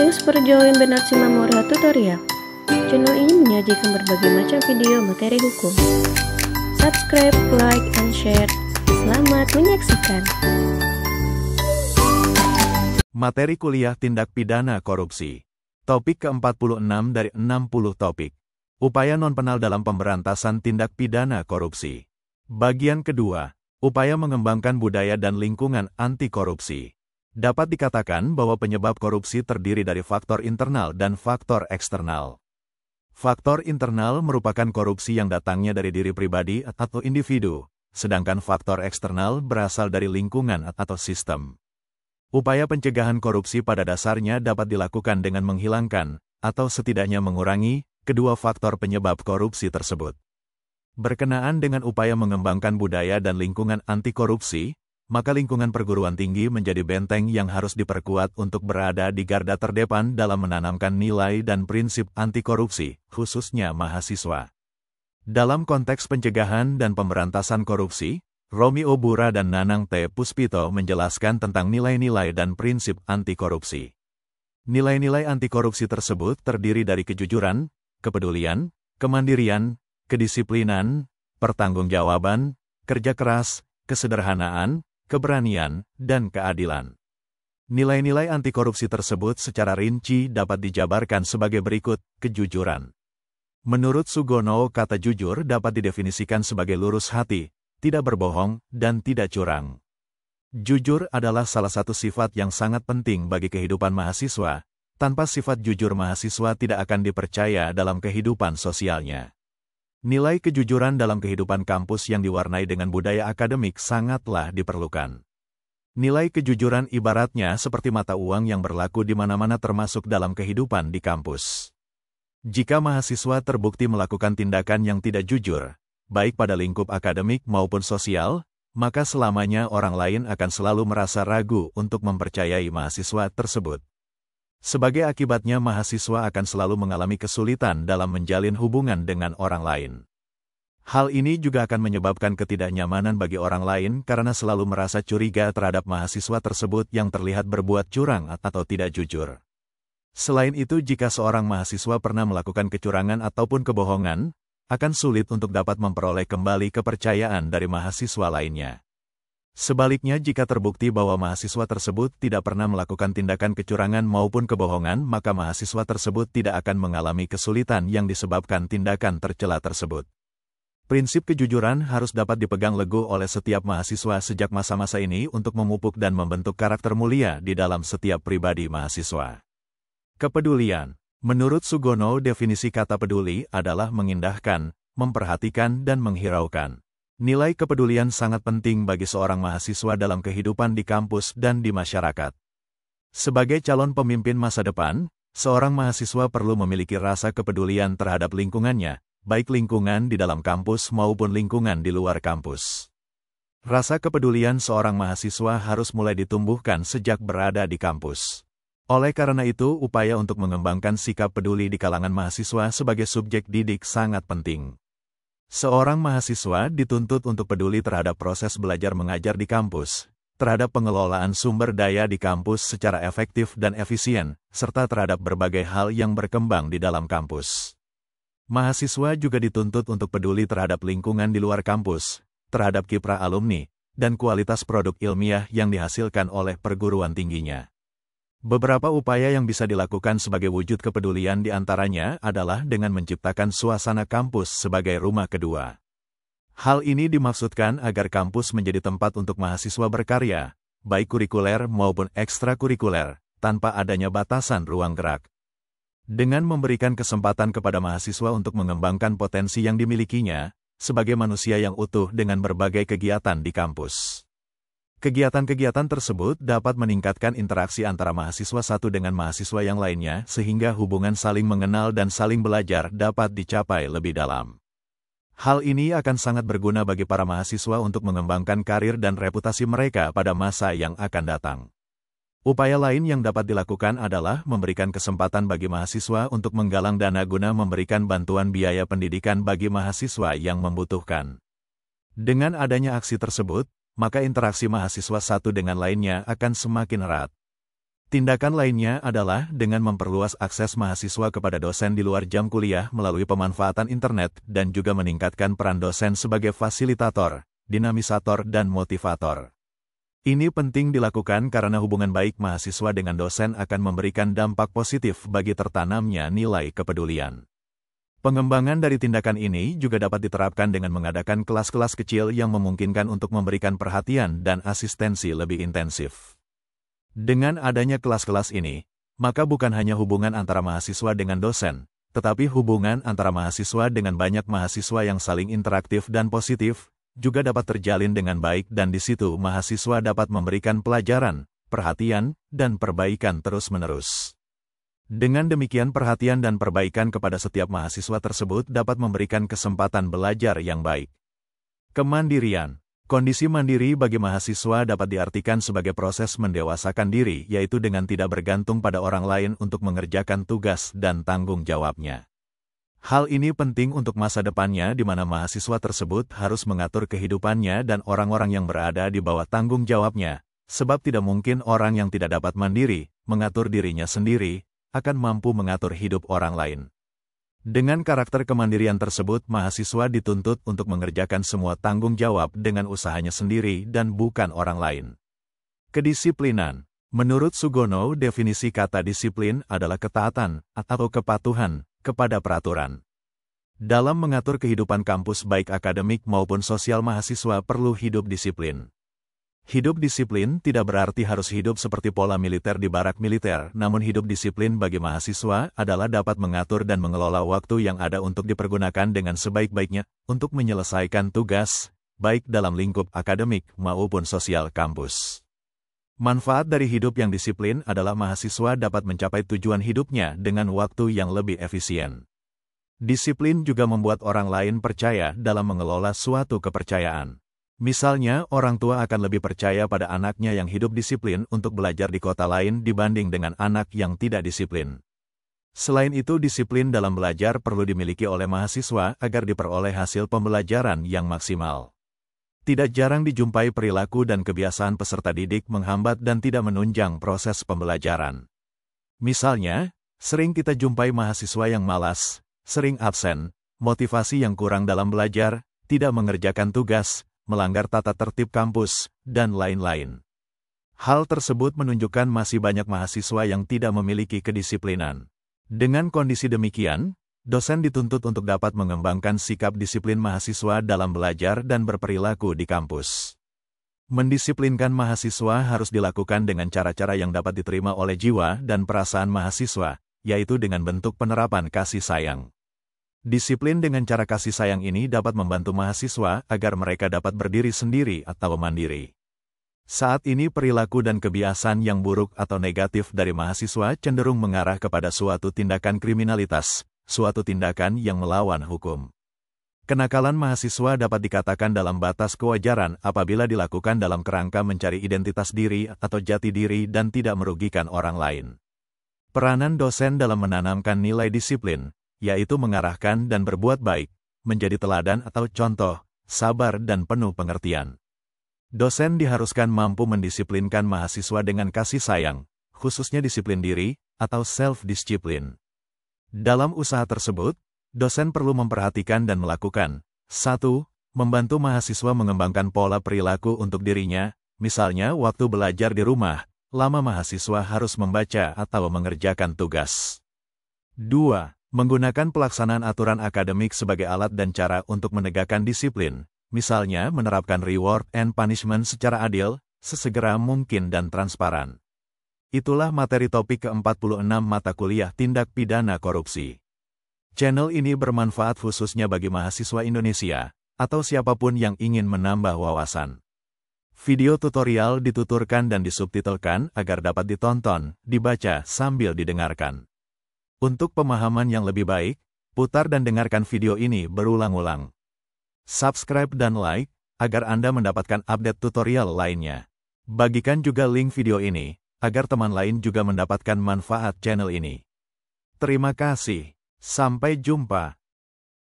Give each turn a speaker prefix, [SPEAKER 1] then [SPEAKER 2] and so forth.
[SPEAKER 1] Terus perjuangin benar Simamora Tutorial. Channel ini menyajikan berbagai macam video materi hukum. Subscribe, like, and share. Selamat menyaksikan.
[SPEAKER 2] Materi kuliah tindak pidana korupsi. Topik ke-46 dari 60 topik. Upaya non-penal dalam pemberantasan tindak pidana korupsi. Bagian kedua, upaya mengembangkan budaya dan lingkungan anti korupsi. Dapat dikatakan bahwa penyebab korupsi terdiri dari faktor internal dan faktor eksternal. Faktor internal merupakan korupsi yang datangnya dari diri pribadi atau individu, sedangkan faktor eksternal berasal dari lingkungan atau sistem. Upaya pencegahan korupsi pada dasarnya dapat dilakukan dengan menghilangkan, atau setidaknya mengurangi, kedua faktor penyebab korupsi tersebut. Berkenaan dengan upaya mengembangkan budaya dan lingkungan anti korupsi, maka lingkungan perguruan tinggi menjadi benteng yang harus diperkuat untuk berada di garda terdepan dalam menanamkan nilai dan prinsip anti korupsi, khususnya mahasiswa. Dalam konteks pencegahan dan pemberantasan korupsi, Romi Obura dan Nanang T. Puspito menjelaskan tentang nilai-nilai dan prinsip anti korupsi. Nilai-nilai anti korupsi tersebut terdiri dari kejujuran, kepedulian, kemandirian, kedisiplinan, pertanggungjawaban, kerja keras, kesederhanaan, keberanian, dan keadilan. Nilai-nilai anti korupsi tersebut secara rinci dapat dijabarkan sebagai berikut: kejujuran. Menurut Sugono, kata jujur dapat didefinisikan sebagai lurus hati, tidak berbohong, dan tidak curang. Jujur adalah salah satu sifat yang sangat penting bagi kehidupan mahasiswa. Tanpa sifat jujur, mahasiswa tidak akan dipercaya dalam kehidupan sosialnya. Nilai kejujuran dalam kehidupan kampus yang diwarnai dengan budaya akademik sangatlah diperlukan. Nilai kejujuran ibaratnya seperti mata uang yang berlaku di mana-mana termasuk dalam kehidupan di kampus. Jika mahasiswa terbukti melakukan tindakan yang tidak jujur, baik pada lingkup akademik maupun sosial, maka selamanya orang lain akan selalu merasa ragu untuk mempercayai mahasiswa tersebut. Sebagai akibatnya, mahasiswa akan selalu mengalami kesulitan dalam menjalin hubungan dengan orang lain. Hal ini juga akan menyebabkan ketidaknyamanan bagi orang lain karena selalu merasa curiga terhadap mahasiswa tersebut yang terlihat berbuat curang atau tidak jujur. Selain itu, jika seorang mahasiswa pernah melakukan kecurangan ataupun kebohongan, akan sulit untuk dapat memperoleh kembali kepercayaan dari mahasiswa lainnya. Sebaliknya, jika terbukti bahwa mahasiswa tersebut tidak pernah melakukan tindakan kecurangan maupun kebohongan, maka mahasiswa tersebut tidak akan mengalami kesulitan yang disebabkan tindakan tercela tersebut. Prinsip kejujuran harus dapat dipegang teguh oleh setiap mahasiswa sejak masa-masa ini untuk memupuk dan membentuk karakter mulia di dalam setiap pribadi mahasiswa. Kepedulian. Menurut Sugono, definisi kata peduli adalah mengindahkan, memperhatikan, dan menghiraukan. Nilai kepedulian sangat penting bagi seorang mahasiswa dalam kehidupan di kampus dan di masyarakat. Sebagai calon pemimpin masa depan, seorang mahasiswa perlu memiliki rasa kepedulian terhadap lingkungannya, baik lingkungan di dalam kampus maupun lingkungan di luar kampus. Rasa kepedulian seorang mahasiswa harus mulai ditumbuhkan sejak berada di kampus. Oleh karena itu, upaya untuk mengembangkan sikap peduli di kalangan mahasiswa sebagai subjek didik sangat penting. Seorang mahasiswa dituntut untuk peduli terhadap proses belajar mengajar di kampus, terhadap pengelolaan sumber daya di kampus secara efektif dan efisien, serta terhadap berbagai hal yang berkembang di dalam kampus. Mahasiswa juga dituntut untuk peduli terhadap lingkungan di luar kampus, terhadap kiprah alumni, dan kualitas produk ilmiah yang dihasilkan oleh perguruan tingginya. Beberapa upaya yang bisa dilakukan sebagai wujud kepedulian diantaranya adalah dengan menciptakan suasana kampus sebagai rumah kedua. Hal ini dimaksudkan agar kampus menjadi tempat untuk mahasiswa berkarya, baik kurikuler maupun ekstrakurikuler, tanpa adanya batasan ruang gerak. Dengan memberikan kesempatan kepada mahasiswa untuk mengembangkan potensi yang dimilikinya, sebagai manusia yang utuh dengan berbagai kegiatan di kampus. Kegiatan-kegiatan tersebut dapat meningkatkan interaksi antara mahasiswa satu dengan mahasiswa yang lainnya, sehingga hubungan saling mengenal dan saling belajar dapat dicapai lebih dalam. Hal ini akan sangat berguna bagi para mahasiswa untuk mengembangkan karir dan reputasi mereka pada masa yang akan datang. Upaya lain yang dapat dilakukan adalah memberikan kesempatan bagi mahasiswa untuk menggalang dana guna memberikan bantuan biaya pendidikan bagi mahasiswa yang membutuhkan. Dengan adanya aksi tersebut, maka interaksi mahasiswa satu dengan lainnya akan semakin erat. Tindakan lainnya adalah dengan memperluas akses mahasiswa kepada dosen di luar jam kuliah melalui pemanfaatan internet dan juga meningkatkan peran dosen sebagai fasilitator, dinamisator, dan motivator. Ini penting dilakukan karena hubungan baik mahasiswa dengan dosen akan memberikan dampak positif bagi tertanamnya nilai kepedulian. Pengembangan dari tindakan ini juga dapat diterapkan dengan mengadakan kelas-kelas kecil yang memungkinkan untuk memberikan perhatian dan asistensi lebih intensif. Dengan adanya kelas-kelas ini, maka bukan hanya hubungan antara mahasiswa dengan dosen, tetapi hubungan antara mahasiswa dengan banyak mahasiswa yang saling interaktif dan positif, juga dapat terjalin dengan baik dan di situ mahasiswa dapat memberikan pelajaran, perhatian, dan perbaikan terus-menerus. Dengan demikian perhatian dan perbaikan kepada setiap mahasiswa tersebut dapat memberikan kesempatan belajar yang baik. Kemandirian. Kondisi mandiri bagi mahasiswa dapat diartikan sebagai proses mendewasakan diri, yaitu dengan tidak bergantung pada orang lain untuk mengerjakan tugas dan tanggung jawabnya. Hal ini penting untuk masa depannya di mana mahasiswa tersebut harus mengatur kehidupannya dan orang-orang yang berada di bawah tanggung jawabnya, sebab tidak mungkin orang yang tidak dapat mandiri, mengatur dirinya sendiri, akan mampu mengatur hidup orang lain. Dengan karakter kemandirian tersebut, mahasiswa dituntut untuk mengerjakan semua tanggung jawab dengan usahanya sendiri dan bukan orang lain. Kedisiplinan. Menurut Sugono, definisi kata disiplin adalah ketaatan atau kepatuhan kepada peraturan. Dalam mengatur kehidupan kampus baik akademik maupun sosial, mahasiswa perlu hidup disiplin. Hidup disiplin tidak berarti harus hidup seperti pola militer di barak militer, namun hidup disiplin bagi mahasiswa adalah dapat mengatur dan mengelola waktu yang ada untuk dipergunakan dengan sebaik-baiknya untuk menyelesaikan tugas, baik dalam lingkup akademik maupun sosial kampus. Manfaat dari hidup yang disiplin adalah mahasiswa dapat mencapai tujuan hidupnya dengan waktu yang lebih efisien. Disiplin juga membuat orang lain percaya dalam mengelola suatu kepercayaan. Misalnya, orang tua akan lebih percaya pada anaknya yang hidup disiplin untuk belajar di kota lain dibanding dengan anak yang tidak disiplin. Selain itu, disiplin dalam belajar perlu dimiliki oleh mahasiswa agar diperoleh hasil pembelajaran yang maksimal. Tidak jarang dijumpai perilaku dan kebiasaan peserta didik menghambat dan tidak menunjang proses pembelajaran. Misalnya, sering kita jumpai mahasiswa yang malas, sering absen, motivasi yang kurang dalam belajar, tidak mengerjakan tugas, melanggar tata tertib kampus, dan lain-lain. Hal tersebut menunjukkan masih banyak mahasiswa yang tidak memiliki kedisiplinan. Dengan kondisi demikian, dosen dituntut untuk dapat mengembangkan sikap disiplin mahasiswa dalam belajar dan berperilaku di kampus. Mendisiplinkan mahasiswa harus dilakukan dengan cara-cara yang dapat diterima oleh jiwa dan perasaan mahasiswa, yaitu dengan bentuk penerapan kasih sayang. Disiplin dengan cara kasih sayang ini dapat membantu mahasiswa agar mereka dapat berdiri sendiri atau mandiri. Saat ini perilaku dan kebiasaan yang buruk atau negatif dari mahasiswa cenderung mengarah kepada suatu tindakan kriminalitas, suatu tindakan yang melawan hukum. Kenakalan mahasiswa dapat dikatakan dalam batas kewajaran apabila dilakukan dalam kerangka mencari identitas diri atau jati diri dan tidak merugikan orang lain. Peranan dosen dalam menanamkan nilai disiplin, yaitu mengarahkan dan berbuat baik, menjadi teladan atau contoh, sabar dan penuh pengertian. Dosen diharuskan mampu mendisiplinkan mahasiswa dengan kasih sayang, khususnya disiplin diri, atau self-discipline. Dalam usaha tersebut, dosen perlu memperhatikan dan melakukan 1. Membantu mahasiswa mengembangkan pola perilaku untuk dirinya, misalnya waktu belajar di rumah, lama mahasiswa harus membaca atau mengerjakan tugas. 2. Menggunakan pelaksanaan aturan akademik sebagai alat dan cara untuk menegakkan disiplin, misalnya menerapkan reward and punishment secara adil, sesegera mungkin dan transparan. Itulah materi topik ke-46 mata kuliah Tindak Pidana Korupsi. Channel ini bermanfaat khususnya bagi mahasiswa Indonesia, atau siapapun yang ingin menambah wawasan. Video tutorial dituturkan dan disubtitelkan agar dapat ditonton, dibaca sambil didengarkan. Untuk pemahaman yang lebih baik, putar dan dengarkan video ini berulang-ulang. Subscribe dan like, agar Anda mendapatkan update tutorial lainnya. Bagikan juga link video ini, agar teman lain juga mendapatkan manfaat channel ini. Terima kasih. Sampai jumpa.